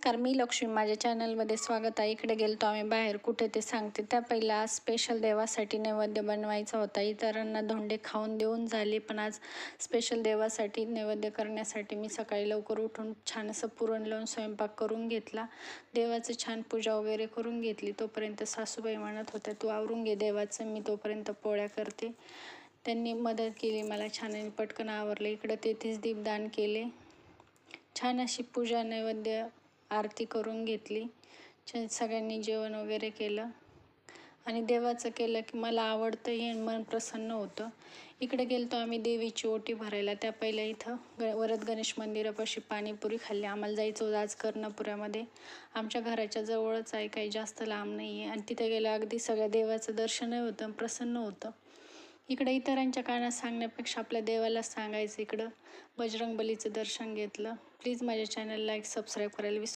नमस्कार, मी लक्ष्मी. माझ्या चॅनलमध्ये स्वागत आहे. इकडे गेलतो आम्ही बाहेर, कुठे ते सांगते. त्या पहिला आज स्पेशल देवासाठी नैवेद्य बनवायचा होता. इतरांना धोंडे खाऊन देऊन झाले, पण आज स्पेशल देवासाठी नैवेद्य करण्यासाठी मी सकाळी लवकर उठून छान असं पुरण लावून स्वयंपाक करून घेतला. देवाचं छान पूजा वगैरे करून घेतली. तोपर्यंत सासूबाई म्हणत होत्या, तू आवरून घे देवाचं, मी तोपर्यंत पोळ्या करते. त्यांनी मदत केली मला छान आणि पटकन आवरले. इकडं तेथेच दीपदान केले. छान अशी पूजा नैवेद्य आरती करून घेतली. सगळ्यांनी जेवण वगैरे केलं आणि देवाचं केलं की मला आवडतंही आणि मन प्रसन्न होतं. इकडे गेलतो आम्ही देवीची ओटी भरायला. त्या पहिल्या इथं वरद गणेश मंदिरापाशी पाणीपुरी खाल्ली. आम्हाला जायचं होतं आज कर्णपुऱ्यामध्ये. आमच्या घराच्या जवळच आहे, काही जास्त लांब नाही आहे. आणि तिथे गेलं अगदी सगळ्या देवाचं दर्शनही होतं, प्रसन्न होतं. इकडे इतरांच्या कानात सांगण्यापेक्षा आपल्या देवाला सांगायचं. इकडं बजरंगबलीचं दर्शन घेतलं. प्लीज माझ्या चॅनल लाईक सबस्क्राईब करायला विसरू